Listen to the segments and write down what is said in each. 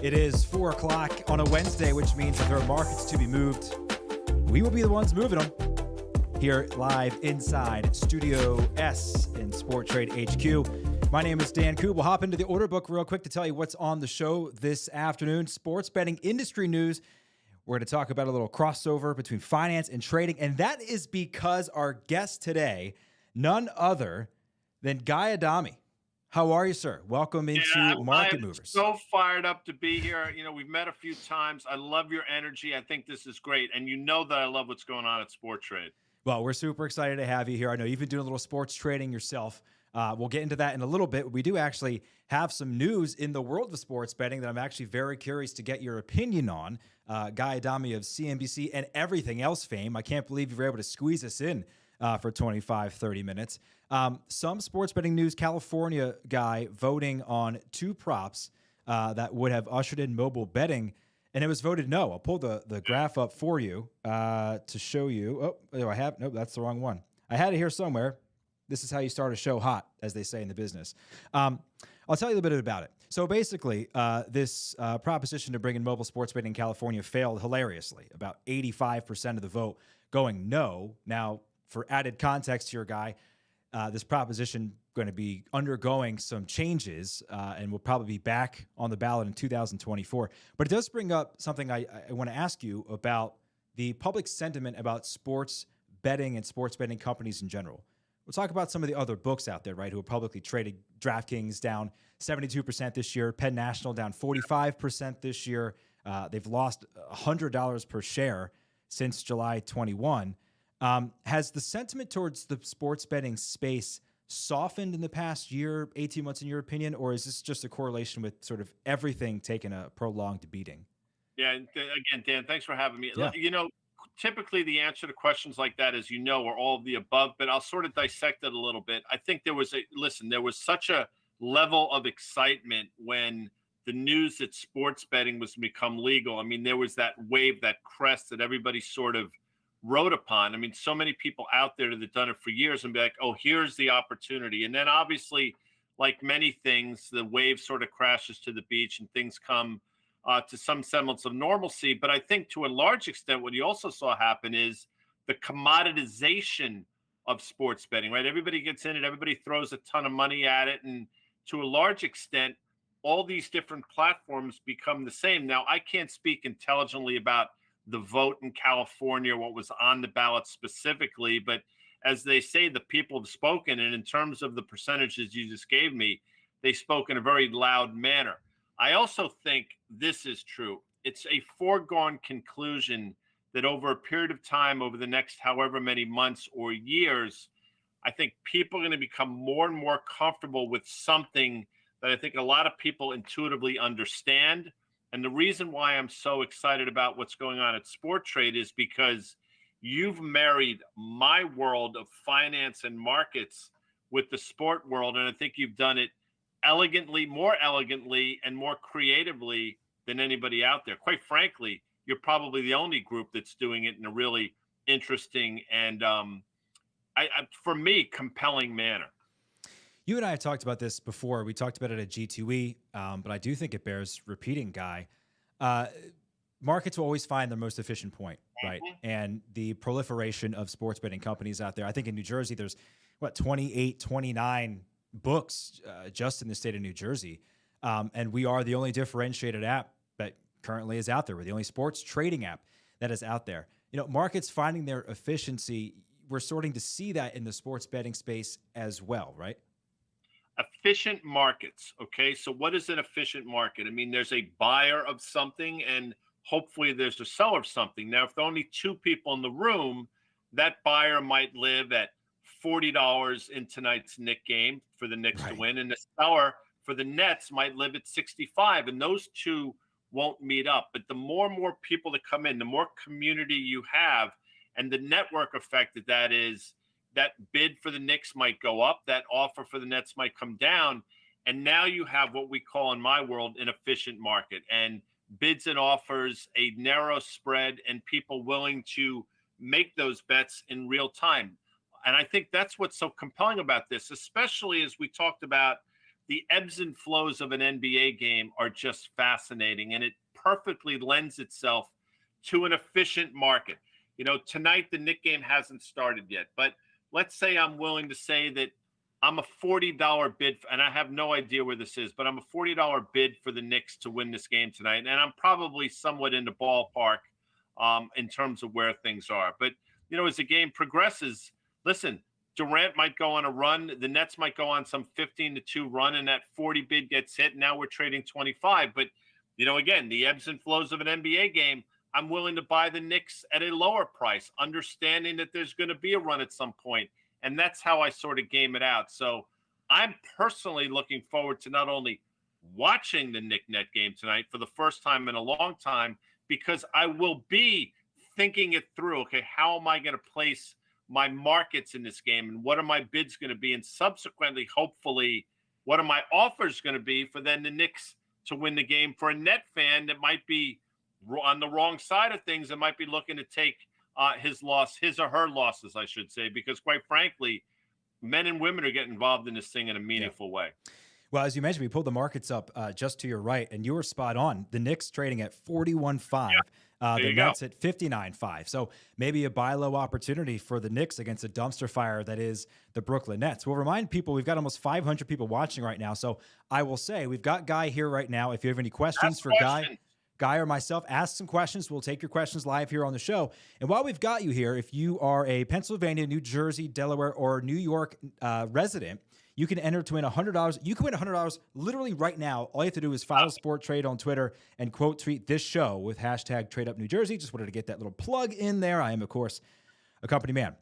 It is 4 o'clock on a Wednesday, which means if there are markets to be moved, we will be the ones moving them. Here live inside Studio S in Sport Trade HQ. My name is Dan Koob. We'll hop into the order book real quick to tell you what's on the show this afternoon. Sports betting industry news. We're going to talk about a little crossover between finance and trading, and that is because our guest today, none other than Guy Adami. How are you, sir? Welcome into Market Movers. So fired up to be here. You know, we've met a few times. I love your energy. I think this is great. And you know that I love what's going on at Sport Trade. Well, we're super excited to have you here. I know you've been doing a little sports trading yourself. We'll get into that in a little bit. We do actually have some news in the world of sports betting that I'm actually very curious to get your opinion on. Guy Adami of CNBC and Everything Else fame. I can't believe you were able to squeeze us in for 25, 30 minutes. Some sports betting news. California guy voting on two props that would have ushered in mobile betting, and it was voted no. I'll pull the graph up for you to show you. Oh, do I have? Nope, that's the wrong one. I had it here somewhere. This is how you start a show hot, as they say in the business. I'll tell you a little bit about it. So basically, this proposition to bring in mobile sports betting in California failed hilariously. About 85% of the vote going no. Now, for added context here, Guy, this proposition going to be undergoing some changes and will probably be back on the ballot in 2024. But it does bring up something I want to ask you about the public sentiment about sports betting and sports betting companies in general. We'll talk about some of the other books out there, right, who are publicly traded. DraftKings down 72% this year. Penn National down 45% this year. They've lost $100 per share since July 21. Has the sentiment towards the sports betting space softened in the past year, 18 months in your opinion, or is this just a correlation with sort of everything taking a prolonged beating? Yeah, again, Dan, thanks for having me. Yeah. You know, typically the answer to questions like that, as you know, are all of the above, but I'll sort of dissect it a little bit. I think there was such a level of excitement when the news that sports betting was to become legal. I mean, there was that wave, that crest that everybody sort of wrote upon. I mean, so many people out there that have done it for years and be like, oh, here's the opportunity. And then obviously, like many things, the wave sort of crashes to the beach and things come to some semblance of normalcy. But I think to a large extent, what you also saw happen is the commoditization of sports betting, right? Everybody gets in it. Everybody throws a ton of money at it. And to a large extent, all these different platforms become the same. Now, I can't speak intelligently about the vote in California, what was on the ballot specifically, but as they say, the people have spoken, and in terms of the percentages you just gave me, they spoke in a very loud manner. I also think this is true. It's a foregone conclusion that over a period of time, over the next however many months or years, I think people are going to become more and more comfortable with something that I think a lot of people intuitively understand. And the reason why I'm so excited about what's going on at Sport Trade is because you've married my world of finance and markets with the sport world. And I think you've done it more elegantly and more creatively than anybody out there. Quite frankly, you're probably the only group that's doing it in a really interesting and, for me, compelling manner. You and I have talked about this before. We talked about it at G2E, but I do think it bears repeating, Guy. Markets will always find their most efficient point, right? And the proliferation of sports betting companies out there. I think in New Jersey, there's, 28, 29 books just in the state of New Jersey. And we are the only differentiated app that currently is out there. We're the only sports trading app that is out there. You know, markets finding their efficiency, we're starting to see that in the sports betting space as well, right? Efficient markets. Okay. So what is an efficient market? I mean, there's a buyer of something and hopefully there's a seller of something. Now, if there are only two people in the room, that buyer might live at $40 in tonight's Knick game for the Knicks to Right. win, and the seller for the Nets might live at 65, and those two won't meet up. But the more and more people that come in, the more community you have, and the network effect that is, that bid for the Knicks might go up, that offer for the Nets might come down, and now you have what we call in my world an efficient market, and bids and offers, a narrow spread, and people willing to make those bets in real time. And I think that's what's so compelling about this, especially as we talked about the ebbs and flows of an NBA game are just fascinating. And it perfectly lends itself to an efficient market. You know, tonight the Knick game hasn't started yet, but let's say I'm willing to say that I'm a $40 bid, and I have no idea where this is, but I'm a $40 bid for the Knicks to win this game tonight. And I'm probably somewhat in the ballpark in terms of where things are. But, you know, as the game progresses, listen, Durant might go on a run. The Nets might go on some 15-2 run, and that 40 bid gets hit. Now we're trading 25. But, you know, again, the ebbs and flows of an NBA game, I'm willing to buy the Knicks at a lower price, understanding that there's going to be a run at some point. And that's how I sort of game it out. So I'm personally looking forward to not only watching the Knick Net game tonight for the first time in a long time, because I will be thinking it through. Okay, how am I going to place my markets in this game, and what are my bids going to be, and subsequently, hopefully, what are my offers going to be for then the Knicks to win the game for a net fan that might be on the wrong side of things and might be looking to take his or her losses, I should say, because quite frankly, men and women are getting involved in this thing in a meaningful way. Well, as you mentioned, we pulled the markets up just to your right, and you were spot on. The Knicks trading at 41.5. The Nets at 59.5. So maybe a buy low opportunity for the Knicks against a dumpster fire that is the Brooklyn Nets. We'll remind people we've got almost 500 people watching right now. So I will say we've got Guy here right now. If you have any questions for Guy or myself, ask some questions. We'll take your questions live here on the show. And while we've got you here, if you are a Pennsylvania, New Jersey, Delaware, or New York resident, you can enter to win $100. You can win $100 literally right now. All you have to do is follow Sport Trade on Twitter and quote tweet this show with hashtag TradeUpNewJersey. Just wanted to get that little plug in there. I am, of course, a company man.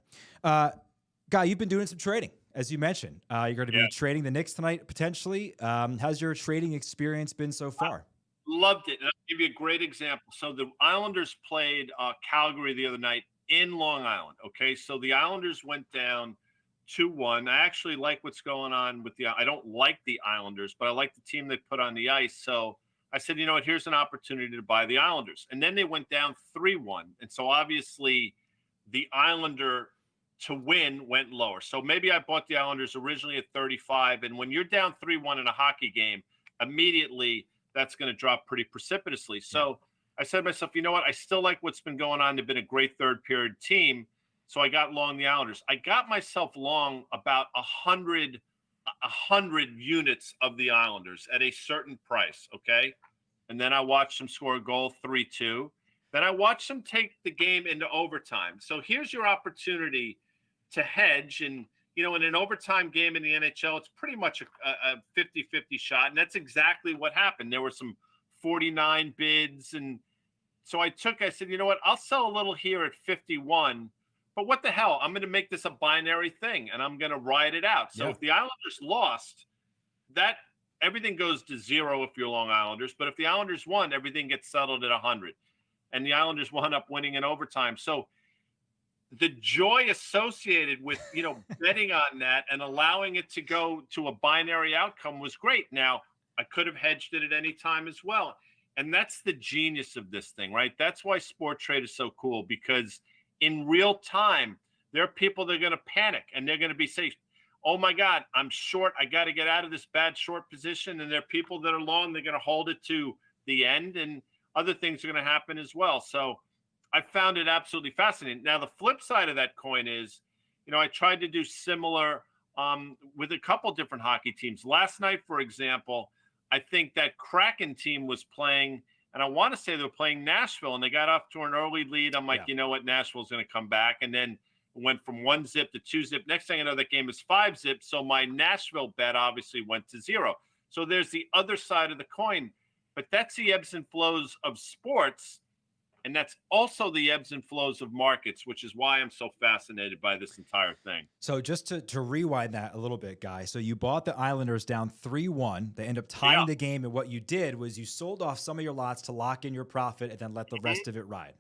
Guy, you've been doing some trading, as you mentioned. You're going to be trading the Knicks tonight, potentially. How's your trading experience been so far? Loved it. And I'll give you a great example. So the Islanders played Calgary the other night in Long Island. Okay, so the Islanders went down 2-1. I actually like what's going on with I don't like the Islanders, but I like the team they put on the ice. So I said, you know what, here's an opportunity to buy the Islanders. And then they went down 3-1. And so obviously the Islander to win went lower. So maybe I bought the Islanders originally at 35. And when you're down 3-1 in a hockey game, immediately that's going to drop pretty precipitously. So I said to myself, you know what, I still like what's been going on. They've been a great third period team. So I got long the Islanders. I got myself long about 100 units of the Islanders at a certain price, okay? And then I watched them score a goal, 3-2. Then I watched them take the game into overtime. So here's your opportunity to hedge. And, you know, in an overtime game in the NHL, it's pretty much a 50-50 shot. And that's exactly what happened. There were some 49 bids. And so I said, you know what, I'll sell a little here at 51. But what the hell? I'm going to make this a binary thing, and I'm going to ride it out. So if the Islanders lost, that everything goes to zero if you're Long Islanders. But if the Islanders won, everything gets settled at 100. And the Islanders wound up winning in overtime. So the joy associated with, you know, betting on that and allowing it to go to a binary outcome was great. Now, I could have hedged it at any time as well. And that's the genius of this thing, right? That's why Sport Trade is so cool, because in real time, there are people that are going to panic and they're going to be saying, oh my God, I'm short. I got to get out of this bad short position. And there are people that are long. They're going to hold it to the end, and other things are going to happen as well. So I found it absolutely fascinating. Now, the flip side of that coin is, you know, I tried to do similar with a couple different hockey teams. Last night, for example, I think that Kraken team was playing, and I want to say they were playing Nashville, and they got off to an early lead. I'm like, you know what, Nashville's going to come back. And then it went from 1-0 to 2-0. Next thing I know, that game is 5-0. So my Nashville bet obviously went to 0. So there's the other side of the coin. But that's the ebbs and flows of sports. And that's also the ebbs and flows of markets, which is why I'm so fascinated by this entire thing. So just to rewind that a little bit, Guy. So you bought the Islanders down 3-1. They end up Yeah. tying the game, and what you did was you sold off some of your lots to lock in your profit and then let the rest of it ride.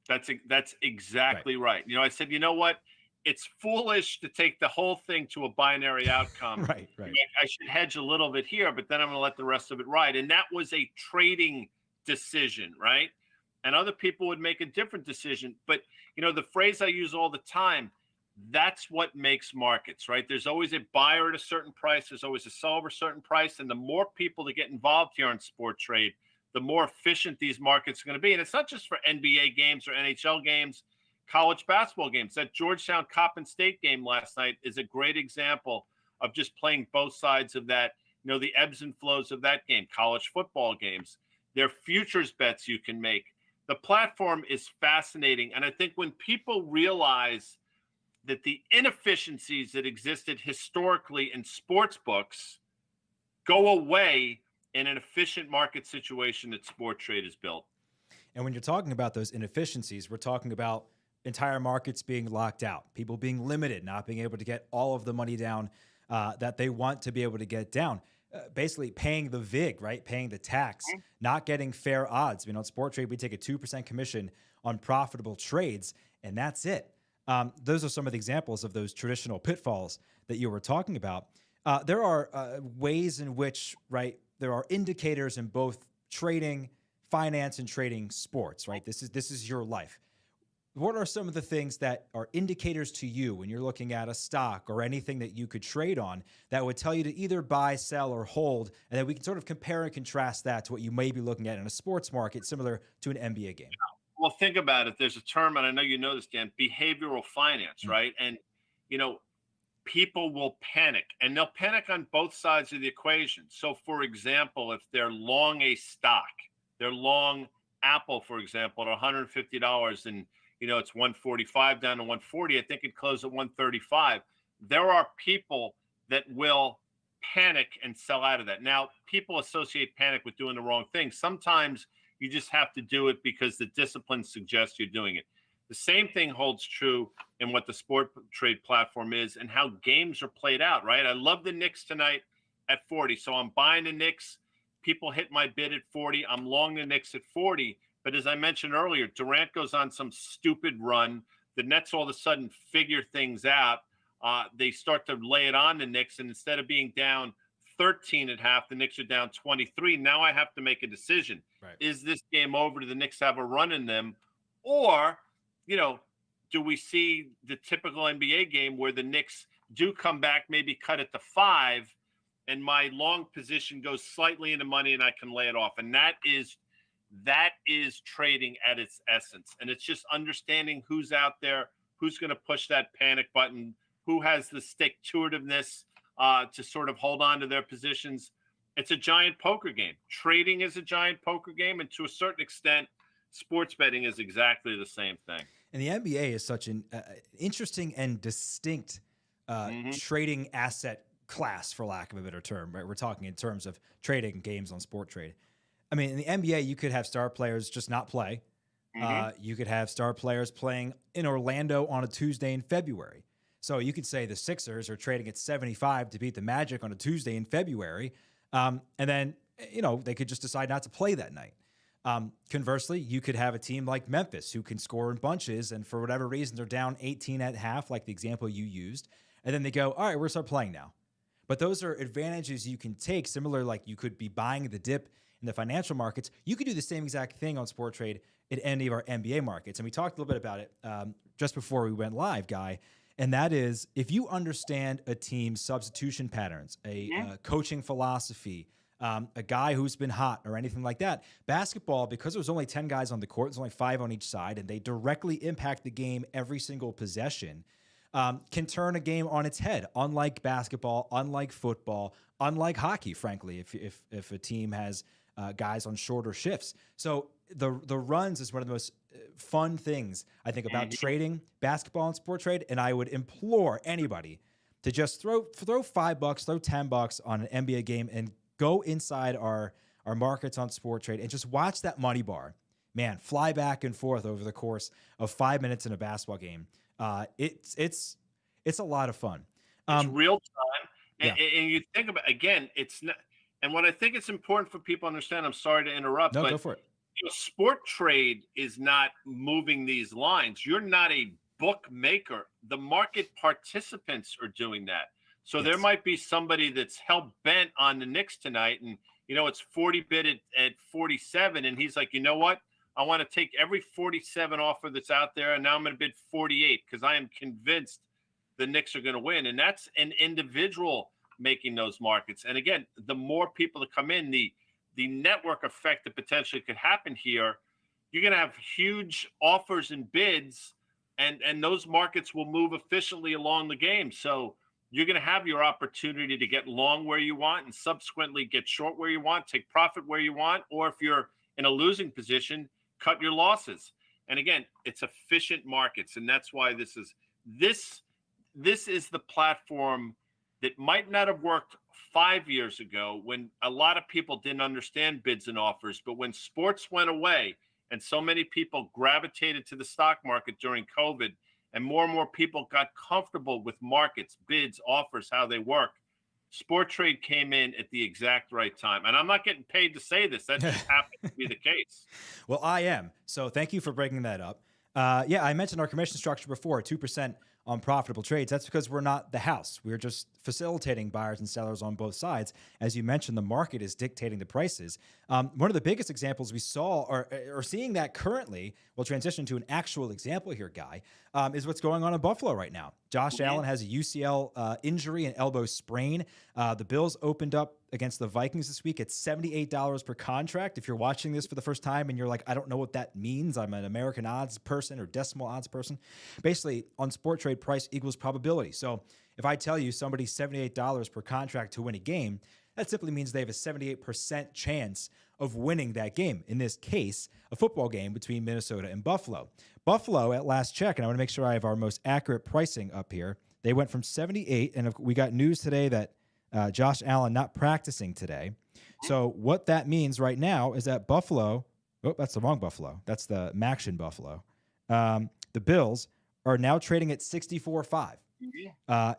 That's exactly right. I said, you know what? It's foolish to take the whole thing to a binary outcome. Right. I should hedge a little bit here, but then I'm going to let the rest of it ride. And that was a trading decision, right? And other people would make a different decision. But, the phrase I use all the time, that's what makes markets, right? There's always a buyer at a certain price. There's always a seller at a certain price. And the more people that get involved here in sport trade, the more efficient these markets are going to be. And it's not just for NBA games or NHL games, college basketball games. That Georgetown Coppin State game last night is a great example of just playing both sides of that, the ebbs and flows of that game. College football games, there are futures bets you can make. The platform is fascinating. And I think when people realize that the inefficiencies that existed historically in sports books go away in an efficient market situation that sport trade is built. And when you're talking about those inefficiencies, we're talking about entire markets being locked out, people being limited, not being able to get all of the money down that they want to be able to get down. Basically paying the VIG, right? Paying the tax, not getting fair odds. On sport trade, we take a 2% commission on profitable trades, and that's it. Those are some of the examples of those traditional pitfalls that you were talking about. There are ways in which, right, there are indicators in both trading, finance, and trading sports, right? This is your life. What are some of the things that are indicators to you when you're looking at a stock or anything that you could trade on that would tell you to either buy, sell, or hold, and then we can sort of compare and contrast that to what you may be looking at in a sports market similar to an NBA game? Well, think about it. There's a term, and I know you know this, Dan, behavioral finance, right? And, people will panic, and they'll panic on both sides of the equation. So, for example, if they're long a stock, they're long Apple, for example, at $150 and, it's 145 down to 140. I think it closed at 135. There are people that will panic and sell out of that. Now, people associate panic with doing the wrong thing. Sometimes you just have to do it because the discipline suggests you're doing it. The same thing holds true in what the sport trade platform is and how games are played out, right? I love the Knicks tonight at 40. So I'm buying the Knicks. People hit my bid at 40. I'm long the Knicks at 40. But as I mentioned earlier, Durant goes on some stupid run. The Nets all of a sudden figure things out. They start to lay it on the Knicks. And instead of being down 13 at half, the Knicks are down 23. Now I have to make a decision. Right. Is this game over? Do the Knicks have a run in them? Or, do we see the typical NBA game where the Knicks do come back, maybe cut it to 5, and my long position goes slightly into money and I can lay it off? And that is trading at its essence. And it's just understanding who's out there, who's going to push that panic button, who has the stick-to-itiveness to sort of hold on to their positions. It's a giant poker game. Trading is a giant poker game. And to a certain extent, sports betting is exactly the same thing. And the NBA is such an interesting and distinct trading asset class, for lack of a better term, right? We're talking in terms of trading games on sport trade. In the NBA, you could have star players just not play. You could have star players playing in Orlando on a Tuesday in February. So you could say the Sixers are trading at 75 to beat the Magic on a Tuesday in February. And then, they could just decide not to play that night. Conversely, you could have a team like Memphis who can score in bunches, and for whatever reason, they're down 18 at half, like the example you used. And then they go, all right, we're start playing now. But those are advantages you can take, similar like you could be buying the dip in the financial markets. You could do the same exact thing on sport trade at any of our NBA markets. And we talked a little bit about it just before we went live, Guy. And that is, if you understand a team's substitution patterns, a coaching philosophy, a guy who's been hot or anything like that, basketball, because there's only 10 guys on the court, there's only 5 on each side, and they directly impact the game every single possession, can turn a game on its head. Unlike basketball, unlike football, unlike hockey, frankly, if a team has guys on shorter shifts. So the runs is one of the most fun things, I think, about trading basketball and sport trade. And I would implore anybody to just throw $5, throw $10 on an NBA game and go inside our markets on sport trade and just watch that money bar man, fly back and forth over the course of 5 minutes in a basketball game. It's a lot of fun. It's real time, Yeah. and you think about again, it's not. And what I think it's important for people to understand. I'm sorry to interrupt, No, but go for it. Sport Trade is not moving these lines. You're not a bookmaker. The market participants are doing that. So there Yes. might be somebody that's hell bent on the Knicks tonight, and it's 40 bid at 47, and he's like, you know what? I want to take every 47 offer that's out there, and now I'm going to bid 48 because I am convinced the Knicks are going to win. And that's an individual making those markets. And again, the more people that come in, the network effect that potentially could happen here, you're going to have huge offers and bids, and those markets will move efficiently along the game. So you're going to have your opportunity to get long where you want and subsequently get short where you want, take profit where you want, or if you're in a losing position, cut your losses. And again, it's efficient markets, and that's why this is the platform that might not have worked 5 years ago when a lot of people didn't understand bids and offers. But when sports went away and so many people gravitated to the stock market during COVID, and more people got comfortable with markets, bids, offers, how they work, Sport Trade came in at the exact right time. And I'm not getting paid to say this. That just happened to be the case. Well, I am. So thank you for breaking that up. Yeah, I mentioned our commission structure before, 2% on profitable trades. That's because we're not the house. We're just facilitating buyers and sellers on both sides. As you mentioned, the market is dictating the prices. One of the biggest examples we saw, or seeing that currently, we'll transition to an actual example here, Guy, is what's going on in Buffalo right now. Josh Allen has a UCL injury and elbow sprain. The Bills opened up against the Vikings this week at $78 per contract. If you're watching this for the first time and you're like, I don't know what that means, I'm an American odds person or decimal odds person. Basically, on Sport Trade, price equals probability. So if I tell you somebody's $78 per contract to win a game, that simply means they have a 78% chance of winning that game. In this case, a football game between Minnesota and Buffalo. Buffalo, at last check, and I want to make sure I have our most accurate pricing up here, they went from 78, and we got news today that Josh Allen not practicing today. So what that means right now is that Buffalo, that's the wrong Buffalo. That's the Maction Buffalo. The Bills are now trading at 64.5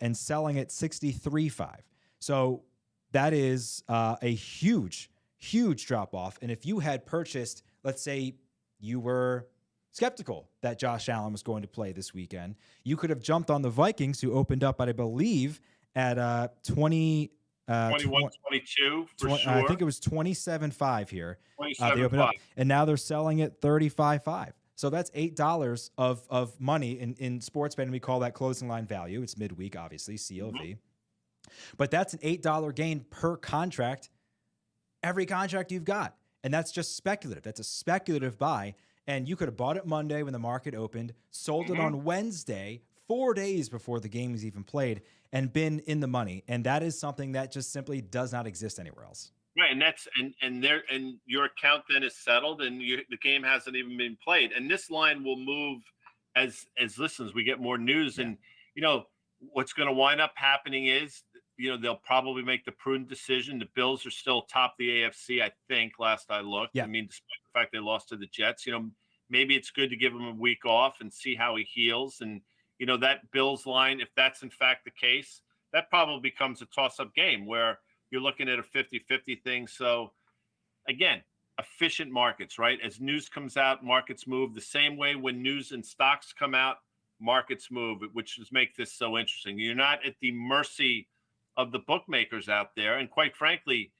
and selling at 63.5. So that is a huge drop off. And if you had purchased, let's say you were skeptical that Josh Allen was going to play this weekend, you could have jumped on the Vikings, who opened up, I believe, at 21, 22 for sure. I think it was 27.5 here. They opened 27.5. up, and now they're selling it 35.5. So that's $8 of money in sports betting. We call that closing line value. It's midweek, obviously, CLV. But that's an $8 gain per contract, every contract you've got. And that's just speculative. That's a speculative buy. And you could have bought it Monday when the market opened, sold it on Wednesday, 4 days before the game was even played, and been in the money. And that is something that just simply does not exist anywhere else. Right, and that's and your account then is settled, and the game hasn't even been played. And this line will move as listens. We get more news, and what's going to wind up happening is they'll probably make the prudent decision. The Bills are still top the AFC, I think. Last I looked, Yeah. I mean, despite the fact they lost to the Jets, maybe it's good to give him a week off and see how he heals. And that Bills line, if that's in fact the case, that probably becomes a toss-up game where you're looking at a 50-50 thing. So again, efficient markets, right? As news comes out, markets move the same way. When news and stocks come out, markets move, which just makes this so interesting. You're not at the mercy of the bookmakers out there. And quite frankly,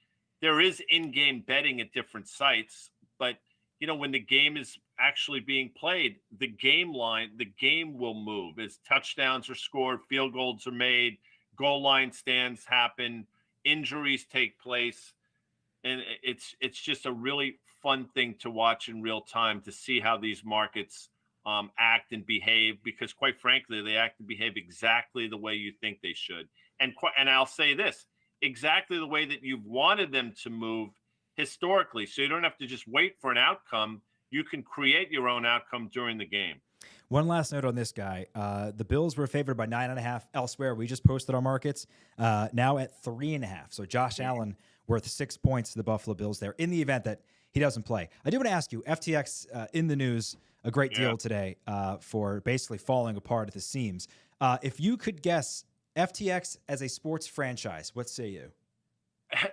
there is in-game betting at different sites, but when the game is actually being played, the game will move as touchdowns are scored, field goals are made, goal line stands happen, injuries take place. And it's just a really fun thing to watch in real time, to see how these markets act and behave, because quite frankly, they act and behave exactly the way you think they should. And I'll say this, exactly the way that you've wanted them to move historically. So you don't have to just wait for an outcome. You can create your own outcome during the game. One last note on this guy. The Bills were favored by 9.5 elsewhere. We just posted our markets now at 3.5. So Josh Allen worth 6 points to the Buffalo Bills there, in the event that he doesn't play. I do want to ask you, FTX in the news a great deal today for basically falling apart at the seams. If you could guess FTX as a sports franchise, what say you?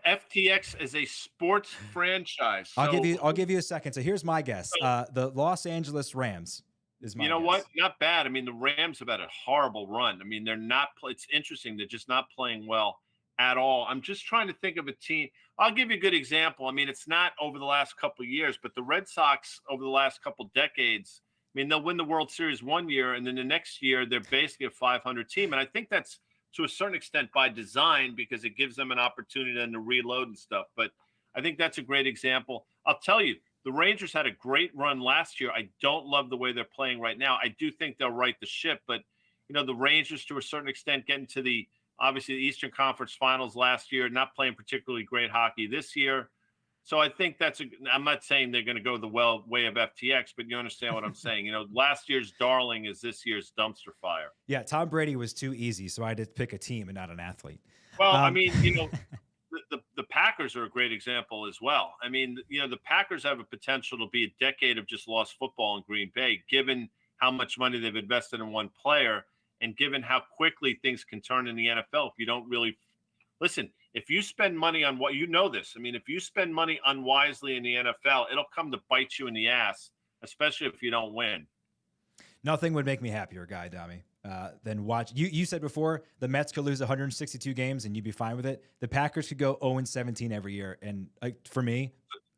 FTX is a sports franchise. So, I'll give you a second. So here's my guess. The Los Angeles Rams is my you know guess. what? Not bad. I mean, the Rams have had a horrible run. I mean, they're not. It's interesting. They're just not playing well at all. I'm just trying to think of a team. I'll give you a good example. I mean, it's not over the last couple of years, but the Red Sox over the last couple of decades. I mean, they'll win the World Series one year, and then the next year they're basically a 500 team. And I think that's to a certain extent by design because it gives them an opportunity then to reload and stuff. But I think that's a great example. I'll tell you, the Rangers had a great run last year. I don't love the way they're playing right now. I do think they'll right the ship, but the Rangers to a certain extent getting to the obviously the Eastern Conference Finals last year, not playing particularly great hockey this year. So I think I'm not saying they're going to go the way of FTX, but you understand what I'm saying. Last year's darling is this year's dumpster fire. Yeah, Tom Brady was too easy, so I had to pick a team and not an athlete. Well, I mean, the Packers are a great example as well. I mean, the Packers have a potential to be a decade of just lost football in Green Bay, given how much money they've invested in one player and given how quickly things can turn in the NFL if you don't really listen. If you spend money on this, I mean, if you spend money unwisely in the NFL, it'll come to bite you in the ass, especially if you don't win. Nothing would make me happier, Guy Adami, than watch. You said before the Mets could lose 162 games and you'd be fine with it. The Packers could go 0-17 every year, and for me,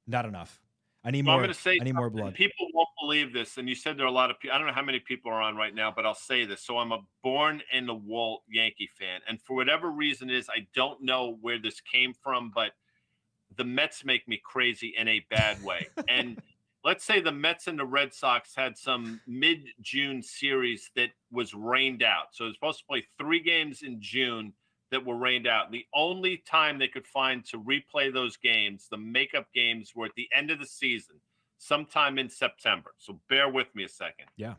not enough. I need more. I need more blood. People won't believe this, and you said there are a lot of people. I don't know how many people are on right now, but I'll say this. So I'm a born in the wool Yankee fan, and for whatever reason it is, I don't know where this came from, but the Mets make me crazy in a bad way. And let's say the Mets and the Red Sox had some mid-June series that was rained out. So they're supposed to play 3 games in June that were rained out. The only time they could find to replay those games, the makeup games, were at the end of the season, sometime in September. So bear with me a second. Yeah.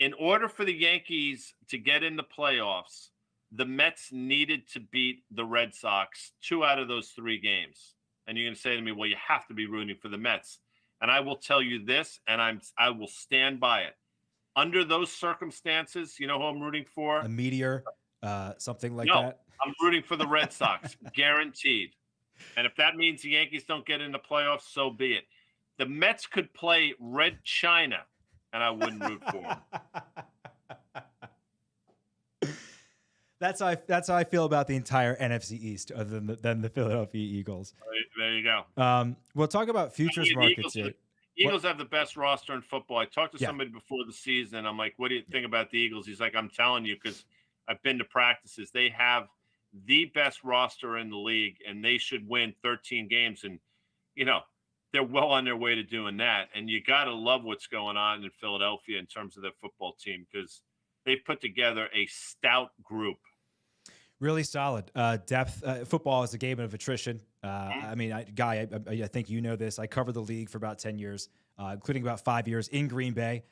In order for the Yankees to get in the playoffs, the Mets needed to beat the Red Sox 2 out of those 3 games. And you're going to say to me, well, you have to be rooting for the Mets. And I will tell you this, and I will stand by it. Under those circumstances, you know who I'm rooting for? A meteor, something like no, that. I'm rooting for the Red Sox, guaranteed. And if that means the Yankees don't get in the playoffs, so be it. The Mets could play Red China, and I wouldn't root for them. That's how I feel about the entire NFC East, other than the Philadelphia Eagles. There you go. We'll talk about futures markets here. Eagles have the best roster in football. I talked to somebody before the season. I'm like, what do you think about the Eagles? He's like, I'm telling you, because I've been to practices. They have the best roster in the league, and they should win 13 games. And, they're well on their way to doing that. And you got to love what's going on in Philadelphia in terms of their football team, because they've put together a stout group. Really solid depth. Football is a game of attrition. I mean, Guy, I think you know this. I covered the league for about 10 years, including about 5 years in Green Bay.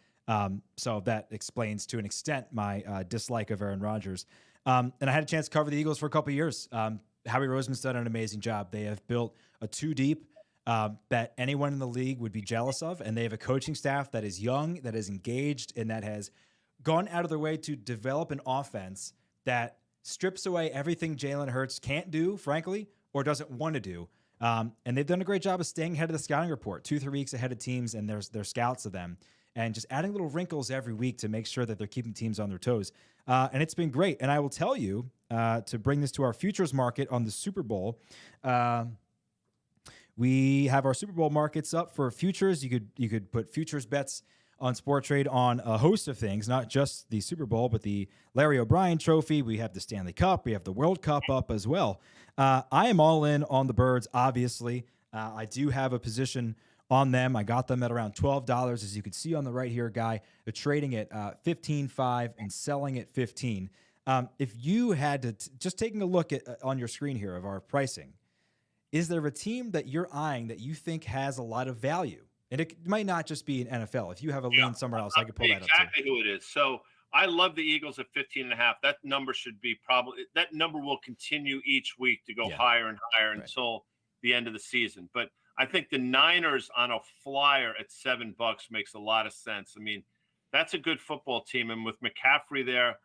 So that explains to an extent my dislike of Aaron Rodgers. And I had a chance to cover the Eagles for a couple of years. Howie Roseman's done an amazing job. They have built a 2-deep that anyone in the league would be jealous of. And they have a coaching staff that is young, that is engaged, and that has gone out of their way to develop an offense that strips away everything Jalen Hurts can't do, frankly, or doesn't want to do. And they've done a great job of staying ahead of the scouting report, 2-3 weeks ahead of teams and their scouts of them, and just adding little wrinkles every week to make sure that they're keeping teams on their toes. And it's been great. And I will tell you, to bring this to our futures market on the Super Bowl, we have our Super Bowl markets up for futures. You could put futures bets on Sporttrade on a host of things, not just the Super Bowl, but the Larry O'Brien Trophy. We have the Stanley Cup. We have the World Cup up as well. I am all in on the Birds, obviously. I do have a position on them. I got them at around $12, as you can see on the right here, Guy. They're trading at 15.5 and selling at 15. If you had to, just taking a look at on your screen here of our pricing, is there a team that you're eyeing that you think has a lot of value? And it might not just be an NFL. If you have a lean somewhere else, I could pull that up too. Exactly who it is. So I love the Eagles at 15.5. That number should be that number will continue each week to go higher and higher until the end of the season. But I think the Niners on a flyer at $7 makes a lot of sense. I mean, that's a good football team. And with McCaffrey there,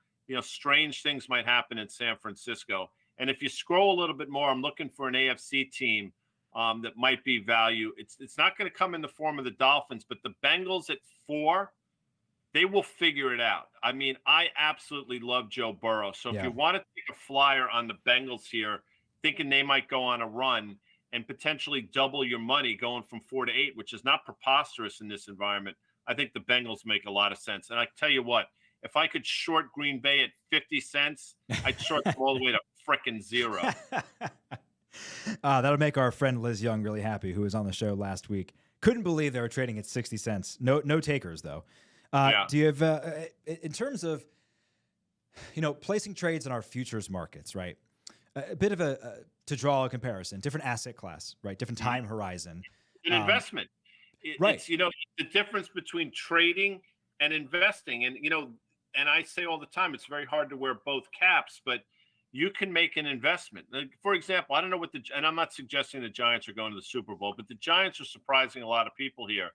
strange things might happen in San Francisco. And if you scroll a little bit more, I'm looking for an AFC team that might be value. It's not going to come in the form of the Dolphins, but the Bengals at 4, they will figure it out. I mean, I absolutely love Joe Burrow. So if you want to take a flyer on the Bengals here, thinking they might go on a run and potentially double your money going from 4 to 8, which is not preposterous in this environment, I think the Bengals make a lot of sense. And I tell you what, if I could short Green Bay at 50 cents, I'd short them all the way to frickin' 0. That'll make our friend Liz Young really happy, who was on the show last week. Couldn't believe they were trading at 60 cents. No takers, though. Do you have, in terms of, placing trades in our futures markets, right? A bit of to draw a comparison, different asset class, right? Different time horizon. An investment. Right. It's, the difference between trading and investing. And I say all the time, it's very hard to wear both caps, but you can make an investment. For example, I don't know and I'm not suggesting the Giants are going to the Super Bowl, but the Giants are surprising a lot of people here.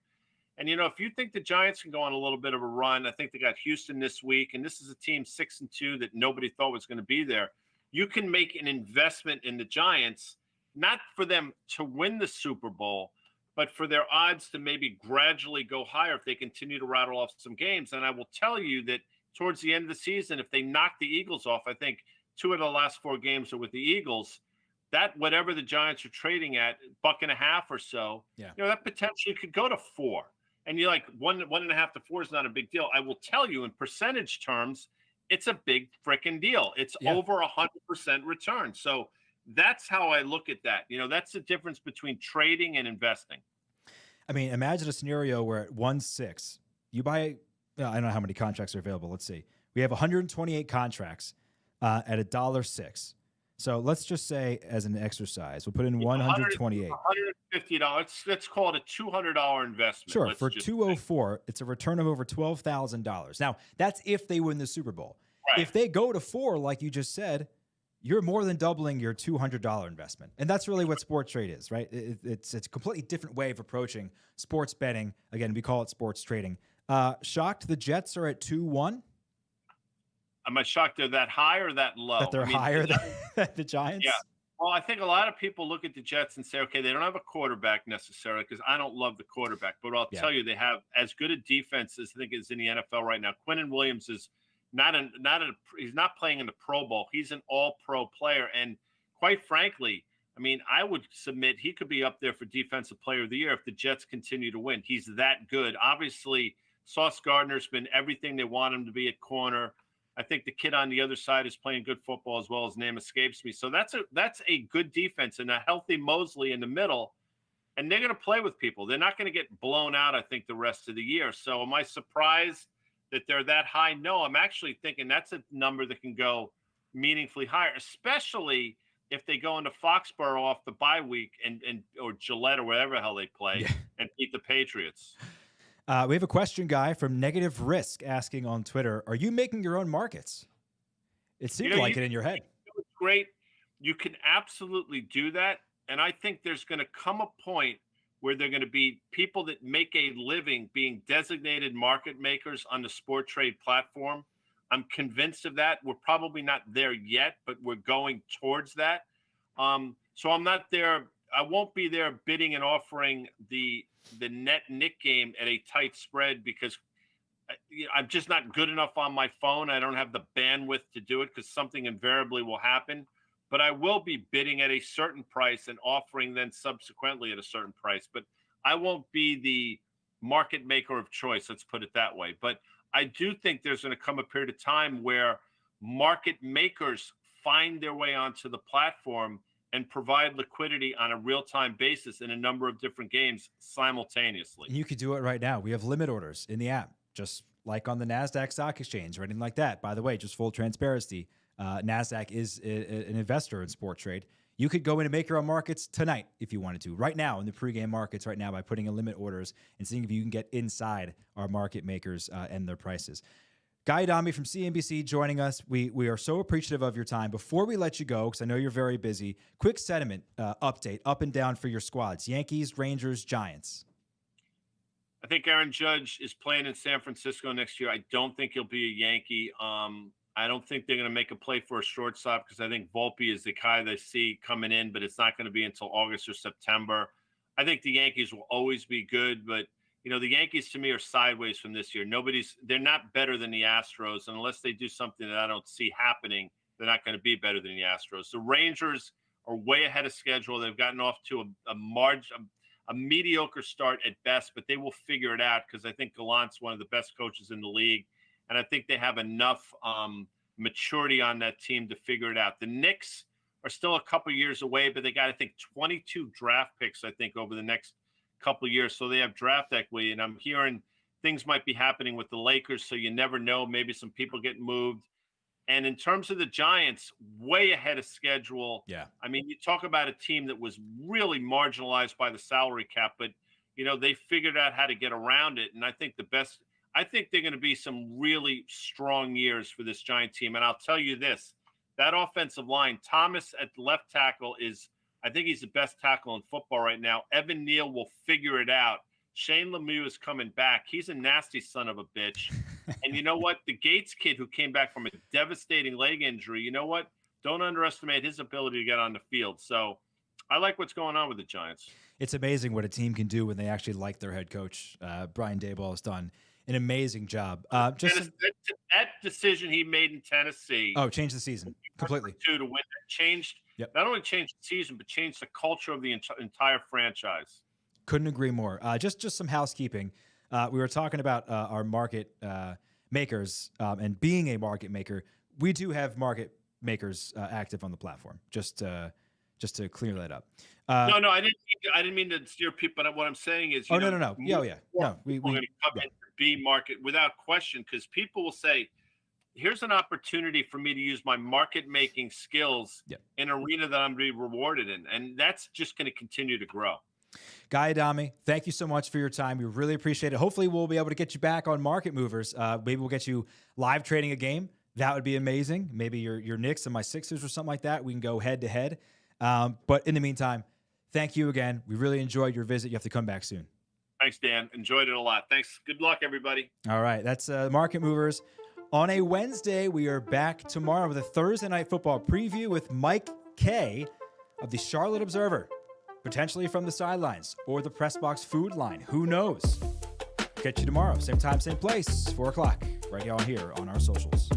And, if you think the Giants can go on a little bit of a run, I think they got Houston this week, and this is a team 6-2 that nobody thought was going to be there. You can make an investment in the Giants, not for them to win the Super Bowl, but for their odds to maybe gradually go higher if they continue to rattle off some games. And I will tell you that towards the end of the season, if they knock the Eagles off, I think 2 of the last 4 games are with the Eagles, that whatever the Giants are trading at, $1.50 or so, that potentially could go to 4. And you're like, 1.5 to 4 is not a big deal. I will tell you, in percentage terms, it's a big freaking deal. It's over 100% return. So that's how I look at that. That's the difference between trading and investing. I mean, imagine a scenario where at 1.6, you buy, I don't know how many contracts are available. Let's see. We have 128 contracts at $1.06. So let's just say, as an exercise, we'll put in 128. $150. Let's call it a $200 investment. Sure. For 204, it's a return of over $12,000. Now, that's if they win the Super Bowl. Right. If they go to 4, like you just said, you're more than doubling your $200 investment. And that's really what sports trade is, right? It's a completely different way of approaching sports betting. Again, we call it sports trading. Shocked the Jets are at 2-1? Am I shocked they're that high or that low? That they're higher than the Giants? Yeah. Well, I think a lot of people look at the Jets and say, okay, they don't have a quarterback necessarily, because I don't love the quarterback. But I'll tell you, they have as good a defense as I think is in the NFL right now. Quinnen Williams is he's not playing in the Pro Bowl. He's an all-pro player. And quite frankly, I mean, I would submit he could be up there for Defensive Player of the Year if the Jets continue to win. He's that good. Obviously, Sauce Gardner's been everything they want him to be at corner. I think the kid on the other side is playing good football as well. His name escapes me. So that's a good defense and a healthy Mosley in the middle. And they're going to play with people. They're not going to get blown out, I think, the rest of the year. So am I surprised that they're that high? No, I'm actually thinking that's a number that can go meaningfully higher, especially if they go into Foxborough off the bye week or Gillette or whatever the hell they play and beat the Patriots. We have a question guy from Negative Risk asking on Twitter, are you making your own markets? It seemed like it in your head. It was great. You can absolutely do that. And I think there's going to come a point where they're going to be people that make a living being designated market makers on the sport trade platform. I'm convinced of that. We're probably not there yet, but we're going towards that. So I'm not there. I won't be there bidding and offering the net Nick game at a tight spread because I'm just not good enough on my phone. I don't have the bandwidth to do it because something invariably will happen. But I will be bidding at a certain price and offering then subsequently at a certain price. But I won't be the market maker of choice. Let's put it that way. But I do think there's going to come a period of time where market makers find their way onto the platform and provide liquidity on a real-time basis in a number of different games simultaneously. You could do it right now. We have limit orders in the app, just like on the NASDAQ Stock Exchange or anything like that. By the way, just full transparency, NASDAQ is an investor in sport trade. You could go in and make your own markets tonight if you wanted to, right now in the pregame markets right now by putting in limit orders and seeing if you can get inside our market makers and their prices. Guy Adami from CNBC joining us. We are so appreciative of your time. Before we let you go, because I know you're very busy, quick sentiment update up and down for your squads: Yankees, Rangers, Giants. I think Aaron Judge is playing in San Francisco next year. I don't think he'll be a Yankee. I don't think they're going to make a play for a shortstop because I think Volpe is the guy they see coming in, but it's not going to be until August or September. I think the Yankees will always be good, but the Yankees to me are sideways from this year. They're not better than the Astros, and unless they do something that I don't see happening, they're not going to be better than the Astros. The Rangers are way ahead of schedule. They've gotten off to a mediocre start at best, but they will figure it out because I think Gallant's one of the best coaches in the league, and I think they have enough maturity on that team to figure it out. The Knicks are still a couple years away, but they got, I think, 22 draft picks, I think, over the next couple of years. So they have draft equity, and I'm hearing things might be happening with the Lakers. So you never know, maybe some people get moved. And in terms of the Giants, way ahead of schedule. Yeah. I mean, you talk about a team that was really marginalized by the salary cap, but they figured out how to get around it. And I think I think they're going to be some really strong years for this Giant team. And I'll tell you this, that offensive line, Thomas at left tackle I think he's the best tackle in football right now. Evan Neal will figure it out. Shane Lemieux is coming back. He's a nasty son of a bitch. And you know what? The Gates kid who came back from a devastating leg injury, you know what? Don't underestimate his ability to get on the field. So I like what's going on with the Giants. It's amazing what a team can do when they actually like their head coach. Brian Daboll has done an amazing job. That decision he made in Tennessee. Oh, changed the season completely. To win, that changed. Yep. Not only changed the season, but changed the culture of the entire franchise. Couldn't agree more. Just some housekeeping. We were talking about our market makers and being a market maker. We do have market makers active on the platform. Just to clear that up. No, I didn't mean to steer people. But what I'm saying is, no. Yeah. No, we're going to come in to be market without question, because people will say, here's an opportunity for me to use my market making skills in an arena that I'm going to be rewarded in. And that's just going to continue to grow. Guy Adami, thank you so much for your time. We really appreciate it. Hopefully we'll be able to get you back on Market Movers. Maybe we'll get you live trading a game. That would be amazing. Maybe your Knicks and my Sixers or something like that. We can go head to head. But in the meantime, thank you again. We really enjoyed your visit. You have to come back soon. Thanks, Dan. Enjoyed it a lot. Thanks. Good luck, everybody. All right. That's Market Movers. On a Wednesday, we are back tomorrow with a Thursday Night Football preview with Mike Kay of the Charlotte Observer, potentially from the sidelines or the Press Box Food Line. Who knows? Catch you tomorrow. Same time, same place, 4 o'clock, right on here on our socials.